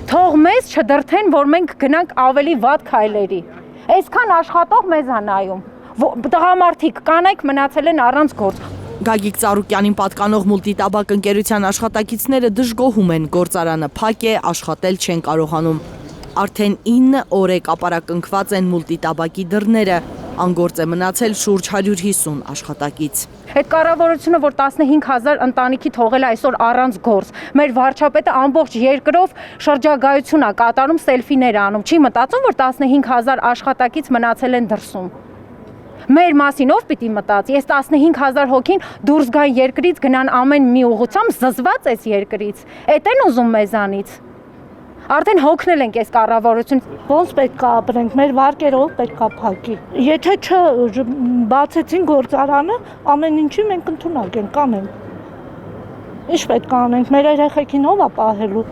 Թող մեզ չդրթեն, որ մենք գնանք ավելի վատ քայլերի։ Այսքան աշխատող մեզ է նայում։ Տղամարդիկ, կանայք մնացել են առանց գործ։ Գագիկ Ծառուկյանին պատկանող Մուլտիտաբակ ընկերության աշխատակիցները դժգոհում են, գործարանը փակ է, աշխատել չեն կարողանում։ Արդեն 9 օր է կապարակնքված են Մուլտիտաբակի դռները, անգործ է մնացել շուրջ 150 աշխատակից։ Այդ կառավարությունը, որ 15,000 ընտանիքի թողել է այսօր առանց գործ, մեր վարչապետը ամբողջ երկրով շրջագայություն է կատարում, սելֆիներ անում, չի մտածում, որ 15,000 աշխատակից մնացել են դրսում։ Մեր մասին ով պիտի մտածի, այս 15,000 հոգին դուրս գան երկրից, գնան ամեն մի ուղղությամբ, զզված այս երկրից, էդ են ուզում մեզանից։ Արդեն հոգնել ենք այս կառավարություն։ Ոնց պետք է ապրենք, մեր վարկերով պետք է փակի։ Եթե չբացեցին գործարանը, ամեն ինչի մենք ընդունակ ենք անենք։ Ինչ պետք է անենք, մեր երեխեքին ով է պահելու։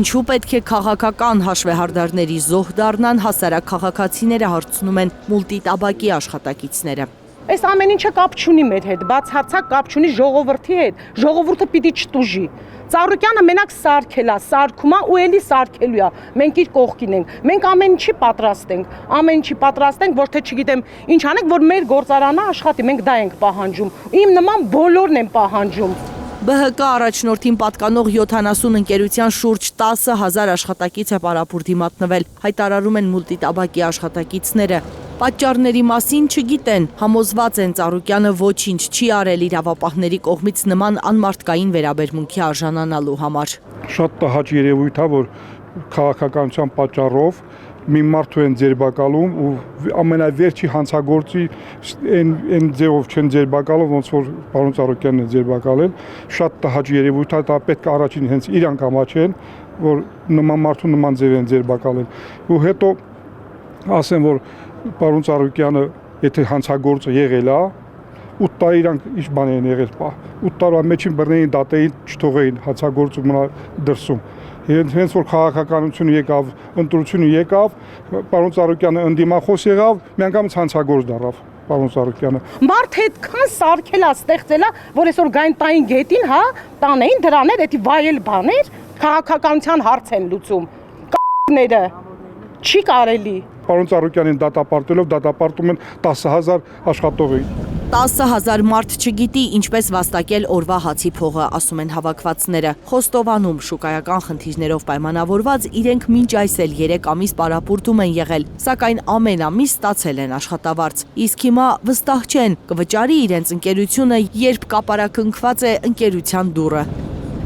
Ինչու պետք է քաղաքական հաշվեհարդարների զոհ դառնան, հասարակ քաղաքացիները հարցնում են Մուլտիտաբակի աշխատակիցները։ Այս ամեն ինչը կապ չունի մեր հետ, բացարձակ կապ չունի ժողովրդի հետ, ժողովուրդը պիտի չտուժի։ Ծառուկյանը մենակ սարքել է, սարքում է ու էլի սարքելու է, մենք իր կողքին ենք, մենք ամեն ինչի պատրաստ ենք, ոչ թե չգիտեմ ինչ անենք, որ մեր գործարանը աշխատի, մենք դա ենք պահանջում, իմ նման բոլորն են պահանջում։ ԲՀԿ առաջնորդին պատկանող 70 ընկերության շուրջ 10,000 աշխատակից է պարապուրդի մատնվել, հայտարարում են Մուլտիտաբակի աշխատակիցները։ Պատճառների մասին չգիտեն, համոզված են Ծառուկյանը ոչինչ չի արել իրավապահների կողմից նման անմարդկային վերաբերմունքի արժանանալու համար։ Շատ տհաճ երևույթ է, որ քաղաքականության պատճառով մի մարդու են ձերբակալում ու ամենավերջի հանցագործի այն ձևով չեն ձերբակալում, ոնց որ պարոն Ծառուկյանն է ձերբակալել, շատ տհաճ երևույթ է, դա պետք է առաջին հենց իրանք ամաչեն, որ նման մարդու նման ձև են ձերբակալել։ Ու հետո ասեմ, որ պարոն Ծառուկյանը, եթե հանցագործը եղել է, 8 տարի իրանք ինչ բան են եղել, 8 տարվա մեջին բռնեին դատեին, չթողեին հանցագործը մնա դրսում։ Հենց որ քաղաքականությունը եկավ, ընտրությունը եկավ, պարոն Ծառուկյանը ընդդիմախոս եղավ, միանգամից հանցագործ դառավ պարոն Ծառուկյանը։ Մարդ այդքան սարքել է, ստեղծել է, որ այսօր գային տային գետին, հա, տանեին դրաներ, էդի վայել բաներ, քաղաքականության հարց են լուծում։ Կ***ները չի կարելի։ Պարոն Ծառուկյանին դատապարտելով դատապարտում են 10,000 աշխատողի։ 10,000 մարդ չգիտի ինչպես վաստակել օրվա հացի փողը, ասում են հավաքվածները։ Խոստովանում շուկայական խնդիրներով պայմանավորված իրենք մինչ այս էլ 3 ամիս պարապուրդում են եղել, սակայն ամեն ամիս ստացել են աշխատավարձ։ Իսկ հիմա վստահ չեն, կվճարի իրենց ընկերությունը, երբ կապարակնքված է ընկերության դուռը։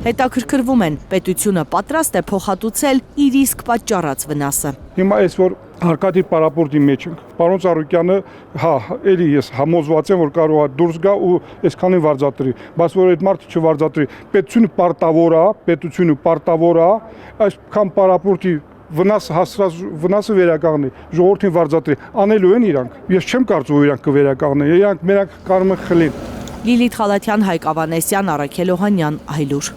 Հետաքրքրվում են, պետությունը պատրաստ է փոխհատուցել իր իսկ պատճառած վնասը։ Հիմա այս որ հարկադիր պարապորտի մեջ ենք, պարոն Ծառուկյանը, հա, էլի ես համոզված եմ, որ կարող է դուրս գա ու այսքանին վարձատրի, բայց որ այդ մարդը չվարձատրի, պետությունը պարտավոր է, այսքան պարապորտի վնասը վերականգնի, ժողովրդին վարձատրի, անելու են իրանք։ Ես չեմ կարծում, որ իրանք կվերականգնեն, իրանք մենակ կարող են խլին։ Լիլիթ Խալաթյան, Հայկ Ավանեսյան, Առաքել Օհանյան, Այլուր։